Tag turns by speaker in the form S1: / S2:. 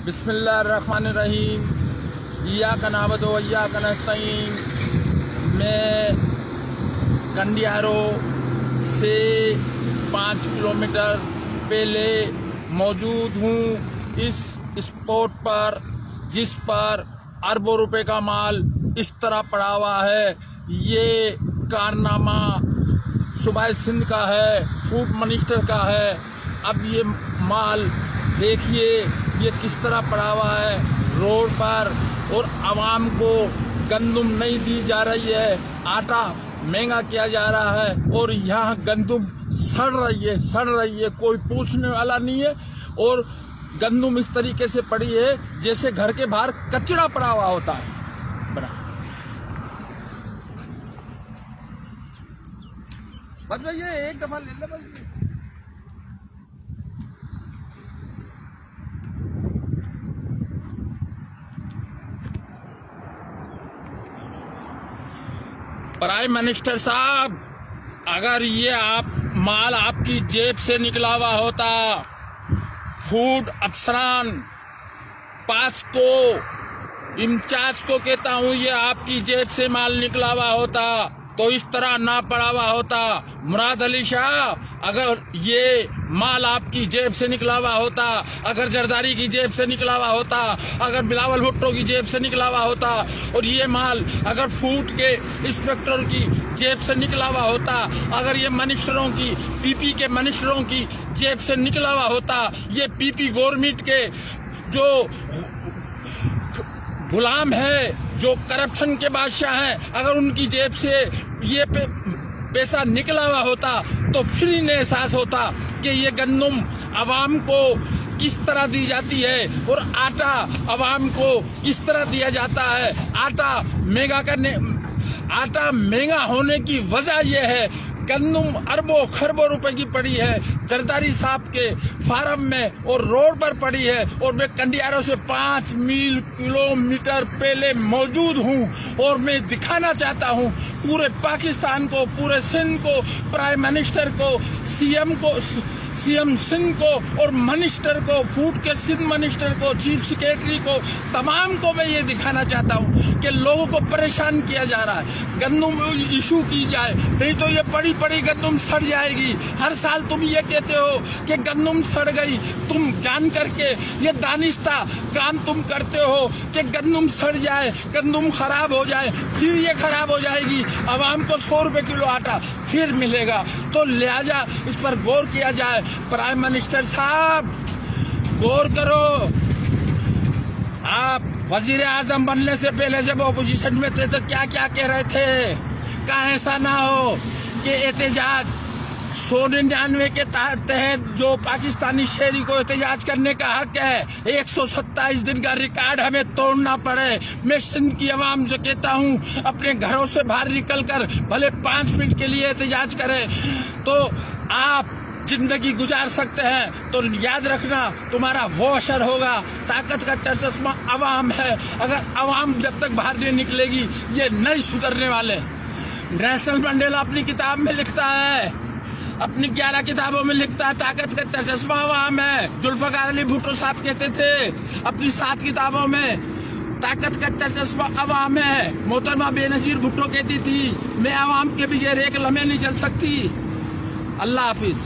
S1: बिस्मिल्लाहिर्रहमानिर्रहीम। इय्याक नअबुदु व इय्याक नस्तईन। मैं कंडियारो से 5 किलोमीटर पहले मौजूद हूँ इस स्पॉट पर जिस पर अरबों रुपए का माल इस तरह पड़ा हुआ है। ये कारनामा सूबा सिंध का है, फूड मिनिस्टर का है। अब ये माल देखिए ये किस तरह पड़ा हुआ है रोड पर, और आवाम को गंदुम नहीं दी जा रही है, आटा महंगा किया जा रहा है और यहाँ गंदुम सड़ रही है, कोई पूछने वाला नहीं है। और गंदुम इस तरीके से पड़ी है जैसे घर के बाहर कचरा पड़ा हुआ होता है। बड़ा बस भैया एक दफा ले ले बस। प्राइम मिनिस्टर साहब, अगर ये माल आपकी जेब से निकला हुआ होता, फूड अफसरान पास को इंचार्ज को कहता हूँ, ये आपकी जेब से माल निकला हुआ होता तो इस तरह ना पड़ा हुआ होता। मुराद अली शाह, अगर ये माल आपकी जेब से निकला हुआ होता, अगर जरदारी की जेब से निकला हुआ होता, अगर बिलावल भुट्टो की जेब से निकला हुआ होता, और ये माल अगर फूड के इंस्पेक्टर की जेब से निकला हुआ होता, अगर ये मिनिस्टरों की पीपी के मिनिस्टरों की जेब से निकला हुआ होता, ये पीपी गवर्नमेंट के जो गुलाम है, जो करप्शन के बादशाह हैं, अगर उनकी जेब से ये पैसा निकला हुआ होता तो फिर इन्हें एहसास होता कि ये गंदुम आवाम को किस तरह दी जाती है और आटा आवाम को किस तरह दिया जाता है। आटा महंगा होने की वजह यह है, गंदुम अरबों खरबों रुपए की पड़ी है जरदारी साहब के फार्म में और रोड पर पड़ी है। और मैं कंडियारो से 5 किलोमीटर पहले मौजूद हूँ और मैं दिखाना चाहता हूँ पूरे पाकिस्तान को, पूरे सिंध को, प्राइम मिनिस्टर को, सीएम सिंध को और मिनिस्टर को, फूड के सिंध मिनिस्टर को, चीफ सेक्रेटरी को, तमाम को मैं ये दिखाना चाहता हूँ कि लोगों को परेशान किया जा रहा है। गंदुम इशू की जाए, नहीं तो ये पड़ी पड़ी गंदुम सड़ जाएगी। हर साल तुम ये कहते हो कि गंदुम सड़ गई, तुम जान करके ये दानिस्ता काम तुम करते हो कि गंदुम सड़ जाए, गंदुम खराब हो जाए, फिर ये खराब हो जाएगी, आवाम को 100 रुपए किलो आटा फिर मिलेगा। तो लिहाजा इस पर गौर किया जाए। प्राइम मिनिस्टर साहब, गौर करो। आप वजीर आजम बनने से पहले जब अपोजिशन में थे तो क्या क्या कह रहे थे? कहाँ ऐसा ना हो कि एहतजाज 199 के तहत जो पाकिस्तानी शहरी को एहतजाज करने का हक है, 127 दिन का रिकॉर्ड हमें तोड़ना पड़े। मैं सिंध की आवाम जो कहता हूँ अपने घरों से बाहर निकलकर भले 5 मिनट के लिए एहतजाज करें तो आप जिंदगी गुजार सकते हैं। तो याद रखना, तुम्हारा वो असर होगा। ताकत का चश्मा अवाम है। अगर अवाम जब तक बाहर नहीं निकलेगी ये नहीं सुधरने वाले। नेल्सन मंडेला अपनी किताब में लिखता है, अपनी 11 किताबों में लिखता है, ताकत का चश्मा अवाम है। जुल्फकार अली भुट्टो साहब कहते थे अपनी 7 किताबों में, ताकत का चश्मा अवाम है। मोहतरमा बेनजीर भुट्टो कहती थी, मैं अवाम के बगैर एक लम्हे नहीं चल सकती। अल्लाह हाफिज।